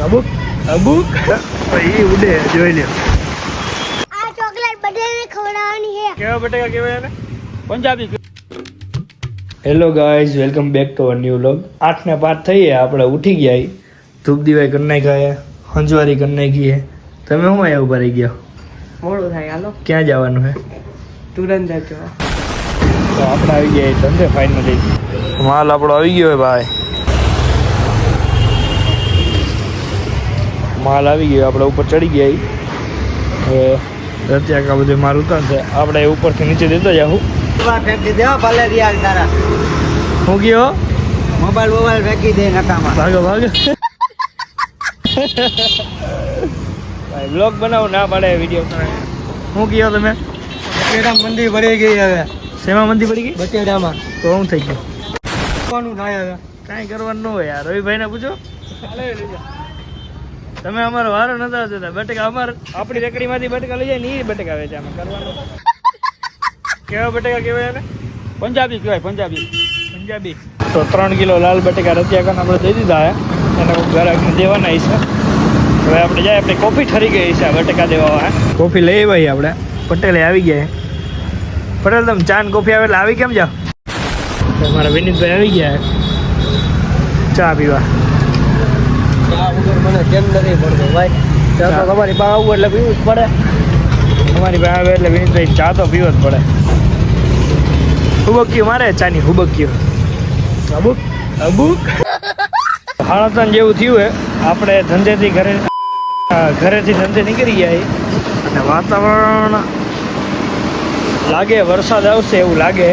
અબુક અબુક ભાઈ ઉડે જોઈ લ્યો. આ ચોકલેટ બધાને ખવડાવવાની છે. કેવા બટેકા કહેવાય એને Punjabi. Hello guys, welcome back to a new vlog. 8 ને 5 થઈએ, આપણે ઉઠી ગયા, ધૂપ દીવાઈ કરી નાખ્યા, હંજવારી કરી નાખી. તમે શું અહીંયા ઉભા રહી ગયા? મોડું થાય, હાલો. ક્યાં જવાનું છે? તુરંત જજો. તો આપણે આવી ગયા ધંધે ફાઇનલી. માલ આપણો આવી ગયો ભાઈ, માલ આવી ગયો, આપણે ઉપર ચડી ગયા. હવે અત્યારે કા બધું માલ ઉતારશે, આપણે ઉપરથી નીચે દેતા જાઉં. ફેંકી દે ભલે રિયાલ તારા. હું ગયો મોબાઈલ ફેંકી દે નકામાં. ભાગો ભાગો. ભાઈ બ્લોગ બનાવો ના પાડે વિડીયો. હું ગયો તમે? બટેડા મંદી ભરી ગઈ હવે. શેમાં મંદી પડી ગઈ? બટેડામાં. તો હું થઈ ગયું? કોનું થાય હવે? કાંઈ કરવાનું ન હોય યાર. રવિભાઈને પૂછો. તમે અમારો વારો નતા જતા. બટેકા અમારે આપણી રેકડીમાંથી બટેકા લઈ જાય ને એ બટેકા વેચે. અમે કરવાનું કેવા બટેકા કહેવાય એને? પંજાબી કહેવાય. પંજાબી. તો 3 કિલો લાલ બટેકા રત્યા કરીને આપણે દઈ દીધા હે. એને ગ્રાહકને દેવાના છે. હવે આપણે જાય, આપણે કોફી ઠરી ગઈ છે બટેકા દેવા. કોફી લઈ આવ્યા આપણે. પટેલે આવી ગયા. પટેલ તમે ચા ને કોફી આવે એટલે આવી કેમ જાઓ? અમારા વિનીતભાઈ આવી ગયા ચા પીવા. ચા વગર મને કેમ નથી પડતો ભાઈ. ચા તો તમારી પાસે આવું એટલે પીવું જ પડે. અમારી પાસે આવે એટલે વિનીતભાઈ ચા તો પીવો જ પડે. હુબક્યું મારે ચાની હુબક્યું. અબુક 3:30 જેવું થયું હે. આપણે ધંધેથી ઘરેથી ધંધે નીકળી ગયા અને વાતાવરણ લાગે વરસાદ આવશે એવું લાગે.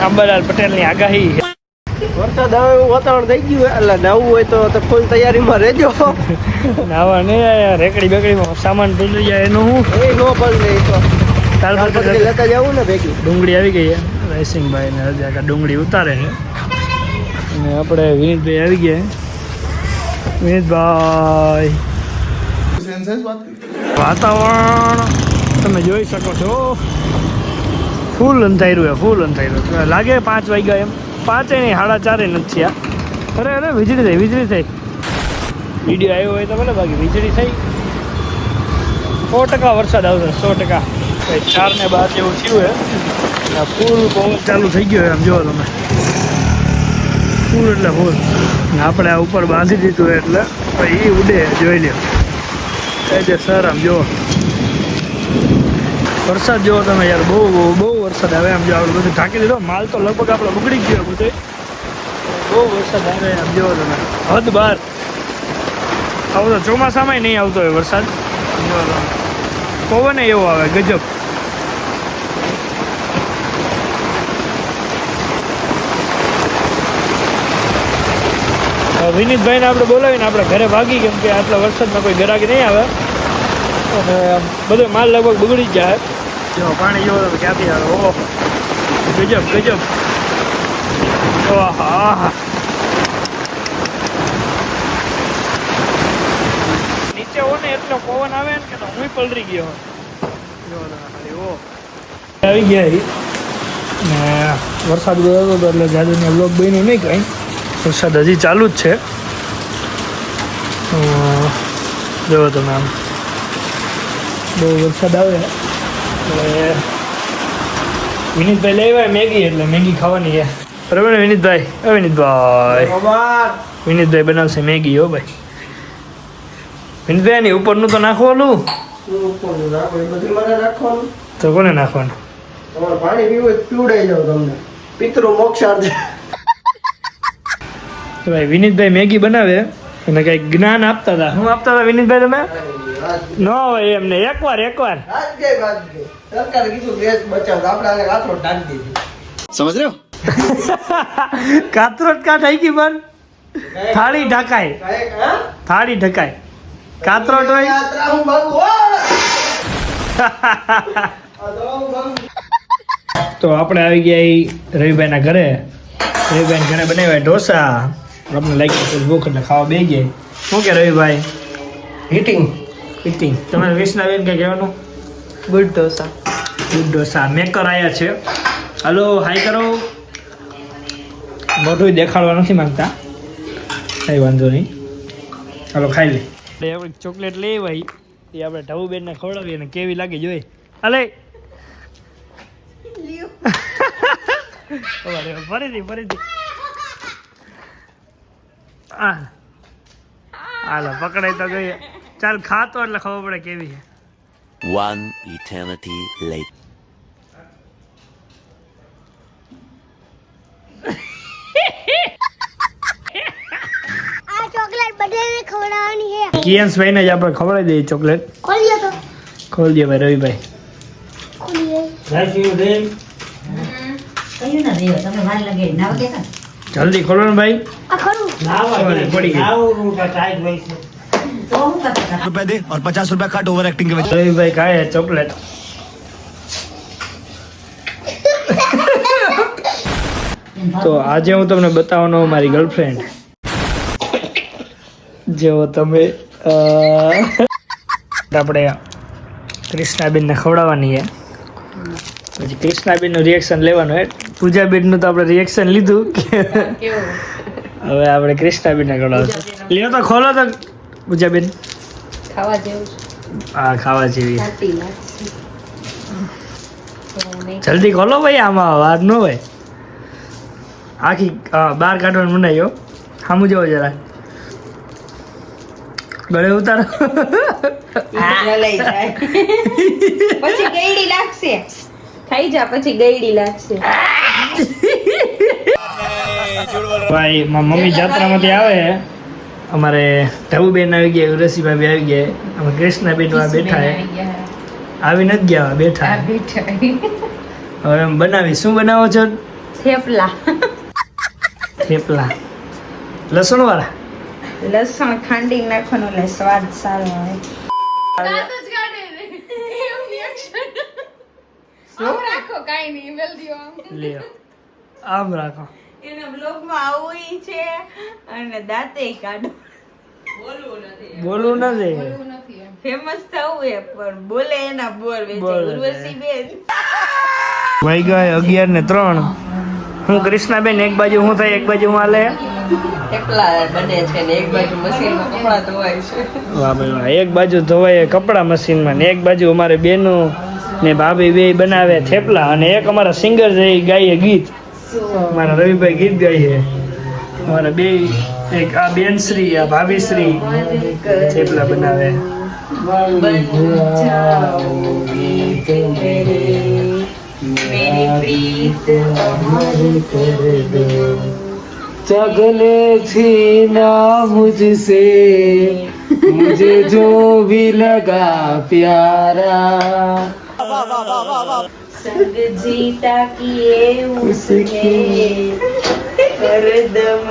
અંબાલાલ પટેલની આગાહી. વરસાદ આવે એવું વાતાવરણ થઈ ગયું એટલે નવું હોય તો ફૂલ તૈયારીમાં રહેજો. નાવા નહીં, રેકડી બેકડીમાં સામાન ભૂલી જાય એનું હું એ નો પડે તો કાલ પછી લેતા જવું ને ભેગી. ડુંગળી આવી ગઈ છે. રાયસિંગભાઈ ને હજી ડુંગળી ઉતારે છે અને આપણે વિનીતભાઈ આવી ગયા. વિનીતભાઈ, વાતાવરણ તમે જોઈ શકો છો, ફૂલ અંધાર્યું છે. લાગે 5 વાગ્યા એમ. 5 નહીં, 4:30 નથી થયા. અરે વીજળી થઈ. વિડીયો આવ્યો હોય તો ભલે, બાકી વીજળી થઈ. 100% વરસાદ આવશે, 100%. 4 ને 12 જેવું થયું છે. ફૂલ પવન ચાલુ થઈ ગયો એમ જુઓ તમે. ફૂલ એટલે ફૂલ. આપણે આ ઉપર બાંધી દીધું એટલે એ ઉડે જોઈ લ્યો. જે સર આમ જુઓ, વરસાદ જુઓ તમે યાર. બહુ વરસાદ આવે આમ જો. આપણે બધું ઢાંકી દીધો માલ તો લગભગ આપણો બગડી ગયો બધો. બહુ વરસાદ આવે આમ જુઓ તમે. હદ બાર. આવો તો ચોમાસામાં નહીં આવતો હોય વરસાદ. પવન એવો આવે ગજબ. વિનીતભાઈને આપણે બોલાવીને આપણે ઘરે ભાગી, કેમ કે આટલા વરસાદમાં કોઈ ગ્રાહક નહીં આવે અને બધો માલ લગભગ બગડી જ જાય. જો પાણી જેવો તમે ક્યાંથી આવે. ઓહો, ગજબ. હા, નીચે હો ને એટલો પવન આવે ને કે તો હું પલરી ગયો. જો ખાલી ઓ આવી ગયા ને વરસાદ ગયો હતો એટલે જાદુને બ્લોગ બન્યું નહીં કંઈ. વરસાદ હજી ચાલુ જ છે. જોવો તમે આમ બહુ વરસાદ આવે એટલે વિનીતભાઈ લઈ આવ્યા મેગી, એટલે મેગી ખાવાની છે. બરાબર ને વિનીતભાઈ? વિનીતભાઈ બનાવશે મેગી. હો ભાઈ વિનીતભાઈ, એની ઉપરનું તો નાખવાનું. તો કોને નાખવાનું? પાણી પીવું પીવડાઈ જાવ તમને. પિતૃ મોક્ષાર્થ. તો ભાઈ વિનીતભાઈ મેગી બનાવે અને કંઈક જ્ઞાન આપતા હતા. શું આપતા હતા વિનીતભાઈ તમે? ન હોય એમને એકવાર સરકારે કીધું ગેસ બચાવ, આપણે આને કાથરોટ ઢાંકી દીધી. સમજ રહ્યો? કાતરોટ કા ઢાંકી બન? થાળી ઢકાય. કાતરોટ હોય. તો આપણે આવી ગયા રવિભાઈના ઘરે. રવિભાઈ ઘરે બનાવ્યા ઢોસા. આપણે લાગી ભૂખ એટલે ખાવા બે ગયા. શું કે રવિભાઈ? હીટિંગ. તમારે વિષ્ણાબેન કંઈ કહેવાનું? ગુડ ઢોસા મેકર આવ્યા છે. હલો, હાય કરો. મોઢું દેખાડવા નથી માંગતા, કઈ વાંધો નહીં. હાલો ખાઈ લે. આપણે ચોકલેટ લઈ ભાઈ એ આપણે ઢબુબેન ને ખવડાવીએ ને કેવી લાગી જોઈ અલે ફરીથી હાલો પકડાય તો ગઈ ચાલ ખાતો એટલે ખબર પડે કેવી છે. One eternity later. આ ચોકલેટ બધાને ખવડાવવાની છે. કિયાન્સભાઈ ને જ આપણે ખવડાવી દઈએ ચોકલેટ. ખોલી દો તો. ખોલી દે ભાઈ રવિભાઈ. ખોલી દે. કયું ના દેવો તમે વાર લગે ના વગે જલ્દી ખોલો ને ભાઈ. આ ખરું. પડી ગઈ. તો હું કરતા रुपए दे और 50 रुपए काट ओवर एक्टिंग के वजह રવિભાઈ ખાય ચોકલેટ. તો આજે હું તમને બતાવવાનો મારી ગર્લફ્રેન્ડ જેવો તમે આપણે કૃષ્ણાબેન ને ખવડાવવાની છે. પછી કૃષ્ણાબેન નું રિએક્શન લેવાનું હે. પૂજાબેન નું તો આપણે રિએક્શન લીધું હવે આપણે કૃષ્ણાબેન ને ખવડાવશું. લ્યો તો ખોલો તો પૂજાબેન. ખાવા જેવું હા ખાવા જેવી. ખાટી લાગશે જલ્દી ખોલો ભાઈ આમાં વાર ન હોય. આખી બહાર કાઢવાનું મનાયો. સામું જવો જરા ગળે ઉતારો. લઈ જાય પછી ગઈડી લાગશે ખાઈ જા પછી ગઈડી લાગશે ભાઈ મમ્મી જાત્રામાંથી આવે અમારે ઢબુબેન આવી ગયા ઉરસીભાભી આવી ગયા અમે કૃષ્ણાબેન બેઠા હે આવી નથી ગયા બેઠા હવે એમ બનાવી શું બનાવો છો થેપલા થેપલા લસણ વાળા લસણ ખાંડી નાખવાનું એટલે સ્વાદ સારો આવે લ્યો આમ રાખો એના બ્લોગમાં આવું ઈ છે અને દાંતે કાઢો બોલવું નથી ફેમસ થવું એ પણ બોલે એના બોર વેચે બોર વેચે. ઉર્વશી બેન વાઈ ગયા 11:03 હું કૃષ્ણાબેન એક બાજુ હું થાય એક બાજુ હું હાલે થેપલા બને છે ને એક બાજુ મશીનમાં કપડા ધોવાય છે વાહ ભાઈ વાહ એક બાજુ ધોવાય કપડા મશીનમાં ને એક બાજુ અમારે બેનો ને ભાભી બે બનાવે થેપલા અને એક અમારા સિંગર છે ઈ ગાઈએ ગીત મારા રવિભાઈ ગીત ગાઈએ અમારા બે એક આ બેનશ્રી આ ભાભીશ્રી થેપલા બનાવે मेरी प्रीत चगले छीना मुझसे मुझे जो भी लगा प्यारा संग जीता किए उसके हरदम